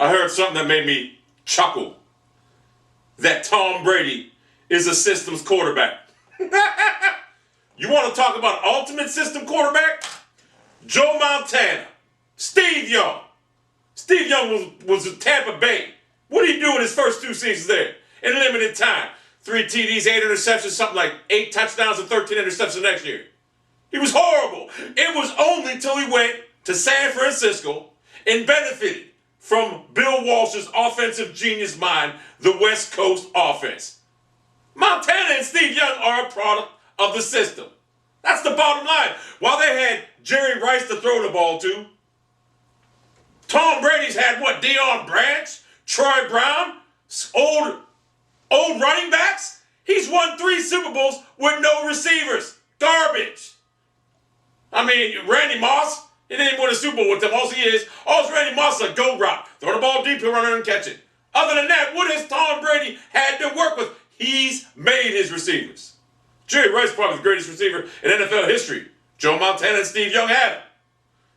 I heard something that made me chuckle. That Tom Brady is a systems quarterback. You want to talk about ultimate system quarterback? Joe Montana, Steve Young. Steve Young was in Tampa Bay. What did he do in his first 2 seasons there? In limited time. 3 TDs, 8 interceptions, something like 8 touchdowns and 13 interceptions next year. He was horrible. It was only until he went to San Francisco and benefited from Bill Walsh's offensive genius mind, the West Coast offense. Montana and Steve Young are a product of the system. That's the bottom line. While they had Jerry Rice to throw the ball to, Tom Brady's had what? Deion Branch, Troy Brown, old running backs. He's won 3 Super Bowls with no receivers. Garbage. I mean, Randy Moss, he didn't even win a Super Bowl with them. All Randy Moss is a go route. Throw the ball deep, he'll run and catch it. Other than that, what has Tom Brady had to work with? He's made his receivers. Jerry Rice, probably the greatest receiver in NFL history. Joe Montana and Steve Young had him.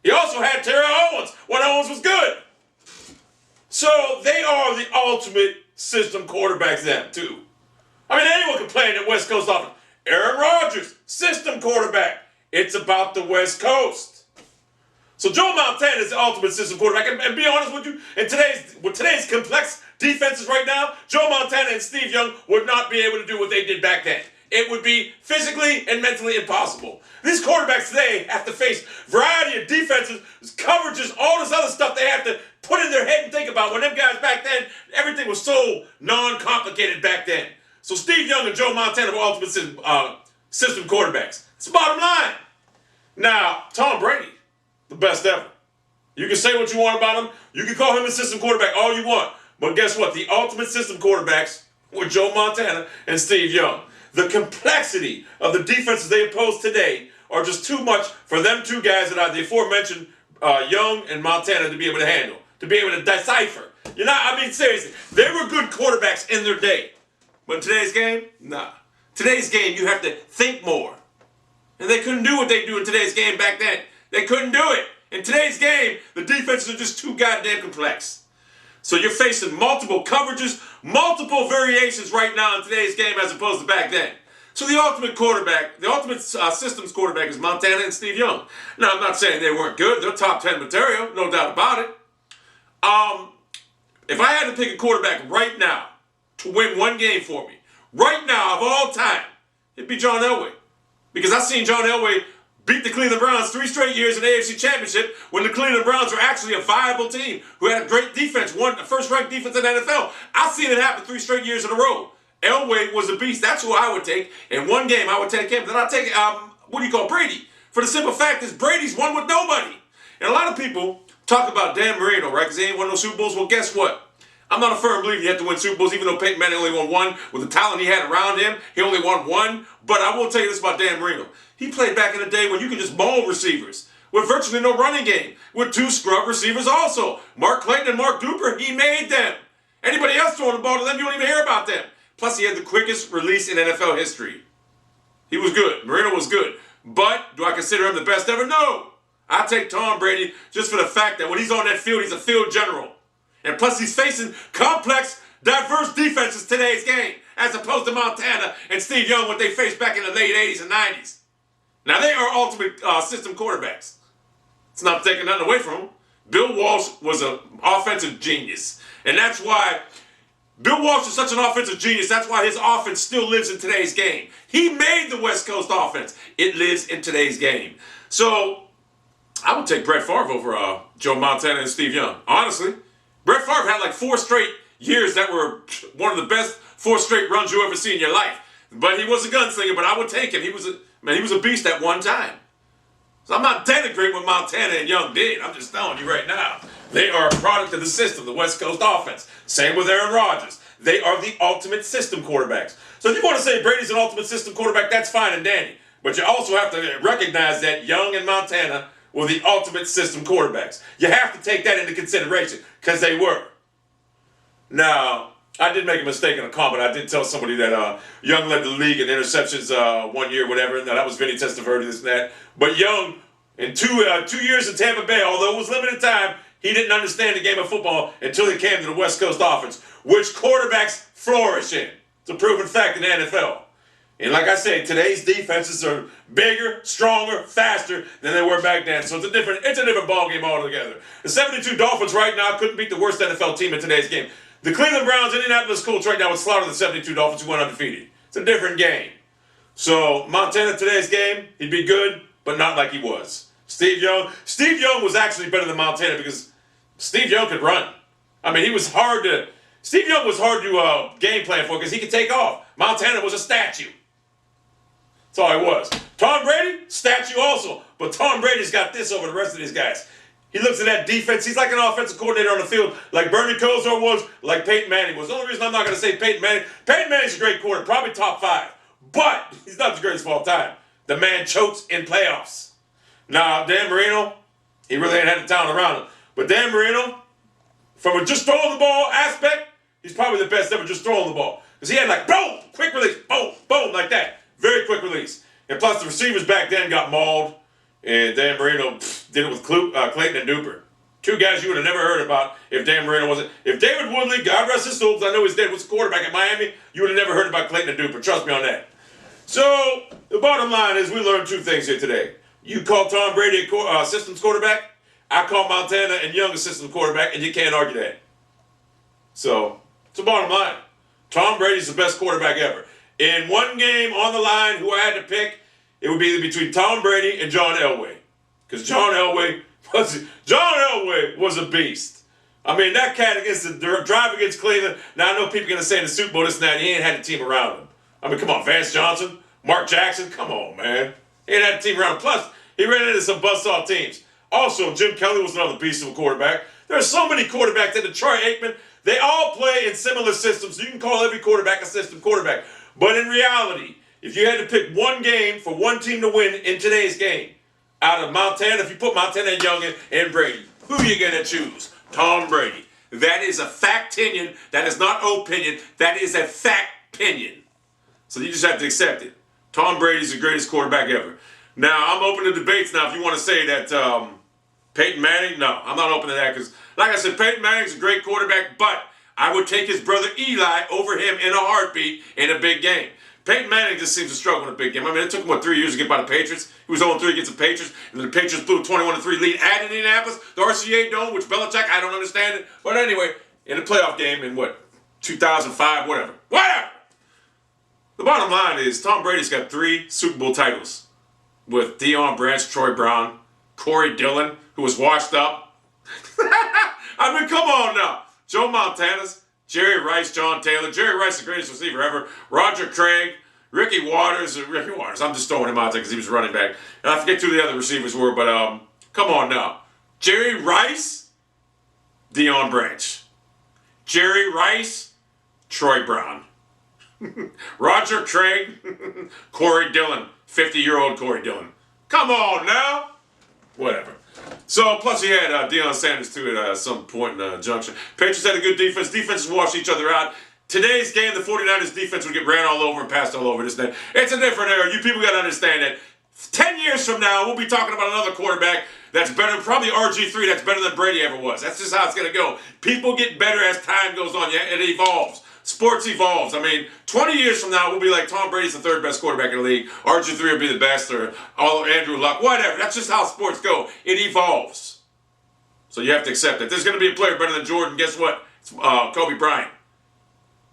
He also had Terrell Owens when Owens was good. So they are the ultimate system quarterbacks then, too. I mean, anyone can play in the West Coast offense. Aaron Rodgers, system quarterback. It's about the West Coast. So Joe Montana is the ultimate system quarterback. And be honest with you, with today's complex defenses right now, Joe Montana and Steve Young would not be able to do what they did back then. It would be physically and mentally impossible. These quarterbacks today have to face a variety of defenses, coverages, all this other stuff they have to put in their head and think about. When them guys back then, everything was so non-complicated back then. So Steve Young and Joe Montana were ultimate system quarterbacks. It's the bottom line. Now, Tom Brady, the best ever. You can say what you want about him. You can call him a system quarterback all you want. But guess what? The ultimate system quarterbacks were Joe Montana and Steve Young. The complexity of the defenses they oppose today are just too much for them 2 guys that are the aforementioned Young and Montana to be able to handle, to be able to decipher. Seriously, they were good quarterbacks in their day. But in today's game, nah. Today's game, you have to think more. And they couldn't do what they do in today's game back then. They couldn't do it. In today's game, the defenses are just too goddamn complex. So you're facing multiple coverages, multiple variations right now in today's game as opposed to back then. So the ultimate quarterback, the ultimate systems quarterback is Montana and Steve Young. Now, I'm not saying they weren't good. They're top 10 material, no doubt about it. If I had to pick a quarterback right now to win one game for me, right now of all time, it'd be John Elway. Because I've seen John Elway beat the Cleveland Browns 3 straight years in the AFC Championship when the Cleveland Browns were actually a viable team who had a great defense, won the first-ranked defense in the NFL. I've seen it happen 3 straight years in a row. Elway was a beast. That's who I would take. In one game, I would take him. Then I'd take, Brady. For the simple fact is Brady's won with nobody. And a lot of people talk about Dan Marino, right? Because he ain't won no Super Bowls. Well, guess what? I'm not a firm believer you have to win Super Bowls, even though Peyton Manning only won 1. With the talent he had around him, he only won 1. But I will tell you this about Dan Marino. He played back in the day when you could just maul receivers with virtually no running game, with 2 scrub receivers also. Mark Clayton and Mark Duper, he made them. Anybody else throwing the ball to them, you don't even hear about them. Plus, he had the quickest release in NFL history. He was good. Marino was good. But do I consider him the best ever? No. I take Tom Brady just for the fact that when he's on that field, he's a field general. And plus, he's facing complex, diverse defenses today's game, as opposed to Montana and Steve Young, what they faced back in the late 80s and 90s. Now, they are ultimate system quarterbacks. It's not taking nothing away from them. Bill Walsh was an offensive genius. And that's why Bill Walsh is such an offensive genius. That's why his offense still lives in today's game. He made the West Coast offense. It lives in today's game. So, I would take Brett Favre over Joe Montana and Steve Young. Honestly, Brett Favre had like 4 straight years that were one of the best 4 straight runs you ever see in your life. But he was a gunslinger, but I would take him. He was a beast at one time. So I'm not denigrating what Montana and Young did. I'm just telling you right now. They are a product of the system, the West Coast offense. Same with Aaron Rodgers. They are the ultimate system quarterbacks. So if you want to say Brady's an ultimate system quarterback, that's fine and dandy. But you also have to recognize that Young and Montana were the ultimate system quarterbacks. You have to take that into consideration because they were. Now, I did make a mistake in a comment. I did tell somebody that Young led the league in interceptions 1 year, whatever. Now, that was Vinny Testaverde, this and that. But Young, in two years in Tampa Bay, although it was limited time, he didn't understand the game of football until he came to the West Coast offense, which quarterbacks flourish in. It's a proven fact in the NFL. And like I said, today's defenses are bigger, stronger, faster than they were back then. So it's a different ballgame altogether. The 72 Dolphins right now couldn't beat the worst NFL team in today's game. The Cleveland Browns, Indianapolis Colts right now would slaughter the 72 Dolphins who went undefeated. It's a different game. So Montana today's game, he'd be good, but not like he was. Steve Young was actually better than Montana because Steve Young could run. I mean, Steve Young was hard to game plan for because he could take off. Montana was a statue. That's all he was. Tom Brady, statue also. But Tom Brady's got this over the rest of these guys. He looks at that defense. He's like an offensive coordinator on the field, like Bernie Kosar was, like Peyton Manning was. The only reason I'm not going to say Peyton Manning's a great quarterback, probably top 5. But he's not the greatest of all time. The man chokes in playoffs. Now, Dan Marino, he really ain't had the talent around him. But Dan Marino, from a just throwing the ball aspect, he's probably the best ever just throwing the ball. Because he had like, boom, quick release, boom, boom, like that. Very quick release. And plus the receivers back then got mauled. And Dan Marino did it with Clayton and Duper. 2 guys you would have never heard about if Dan Marino wasn't. If David Woodley, God rest his soul, because I know he's dead, was the quarterback at Miami, you would have never heard about Clayton and Duper. Trust me on that. So the bottom line is we learned 2 things here today. You call Tom Brady a systems quarterback. I call Montana and Young a systems quarterback, and you can't argue that. So it's the bottom line. Tom Brady's the best quarterback ever. In one game on the line, who I had to pick, it would be between Tom Brady and John Elway. Because John Elway was a beast. I mean, that cat against the drive against Cleveland. Now, I know people are going to say in the Super Bowl this and that, he ain't had a team around him. I mean, come on, Vance Johnson, Mark Jackson, come on, man. He ain't had a team around him. Plus, he ran into some buzzsaw teams. Also, Jim Kelly was another beast of a quarterback. There are so many quarterbacks at Detroit, Aikman. They all play in similar systems. So you can call every quarterback a system quarterback. But in reality, if you had to pick one game for one team to win in today's game, out of Montana, if you put Montana and Young and Brady, who are you going to choose? Tom Brady. That is a fact-opinion. That is not opinion. That is a fact-opinion. So you just have to accept it. Tom Brady's the greatest quarterback ever. Now, I'm open to debates now if you want to say that Peyton Manning. No, I'm not open to that because, like I said, Peyton Manning's a great quarterback, but I would take his brother Eli over him in a heartbeat in a big game. Peyton Manning just seems to struggle in a big game. I mean, it took him, 3 years to get by the Patriots? He was 0-3 against the Patriots, and then the Patriots blew a 21-3 lead at Indianapolis, the RCA Dome, which Belichick, I don't understand it. But anyway, in a playoff game in 2005, whatever. The bottom line is Tom Brady's got 3 Super Bowl titles with Deion Branch, Troy Brown, Corey Dillon, who was washed up. I mean, come on now. Joe Montana's, Jerry Rice, John Taylor. Jerry Rice, the greatest receiver ever. Roger Craig, Ricky Waters. I'm just throwing him out there because he was running back. And I forget who the other receivers were, but come on now. Jerry Rice, Deion Branch. Jerry Rice, Troy Brown. Roger Craig, Corey Dillon. 50-year-old Corey Dillon. Come on now. Whatever. So, plus he had Deion Sanders, too, at some point in the junction. Patriots had a good defense. Defenses washed each other out. Today's game, the 49ers defense would get ran all over and passed all over this day. It's a different era. You people got to understand that. 10 years from now, we'll be talking about another quarterback that's better, probably RG3, that's better than Brady ever was. That's just how it's going to go. People get better as time goes on. Yeah, it evolves. Sports evolves. I mean, 20 years from now, we'll be like, Tom Brady's the 3rd best quarterback in the league. RG3 will be the best, or Andrew Luck, whatever. That's just how sports go. It evolves. So you have to accept it. There's going to be a player better than Jordan. Guess what? It's Kobe Bryant.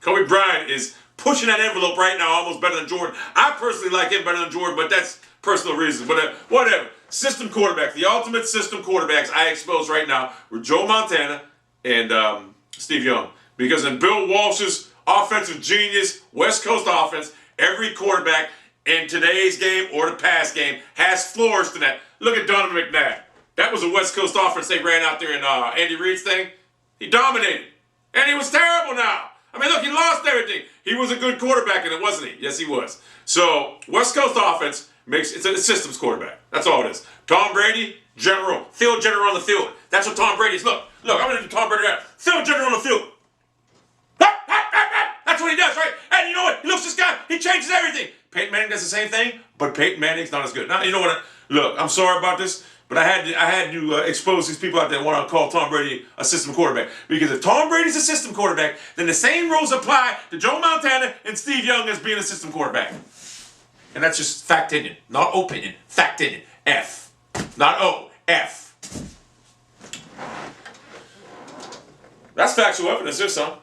Kobe Bryant is pushing that envelope right now, almost better than Jordan. I personally like him better than Jordan, but that's personal reasons. But whatever. System quarterback. The ultimate system quarterbacks I expose right now were Joe Montana and Steve Young. Because in Bill Walsh's offensive genius, West Coast offense, every quarterback in today's game or the past game has flourished in that. Look at Donovan McNabb. That was a West Coast offense they ran out there in Andy Reid's thing. He dominated. And he was terrible now. I mean, look, he lost everything. He was a good quarterback in it, wasn't he? Yes, he was. So, West Coast offense it's a systems quarterback. That's all it is. Tom Brady, general. Field general on the field. That's what Tom Brady is. Look, I'm going to do Tom Brady right now. Field general on the field. That's what he does, right? And you know what? He looks this guy. He changes everything. Peyton Manning does the same thing, but Peyton Manning's not as good. Now, you know what? Look, I'm sorry about this, But I had to expose these people out there that want to call Tom Brady a system quarterback. Because if Tom Brady's a system quarterback, then the same rules apply to Joe Montana and Steve Young as being a system quarterback. And that's just fact-opinion, not opinion. Fact-opinion. F. Not O. F. That's factual evidence, there's some.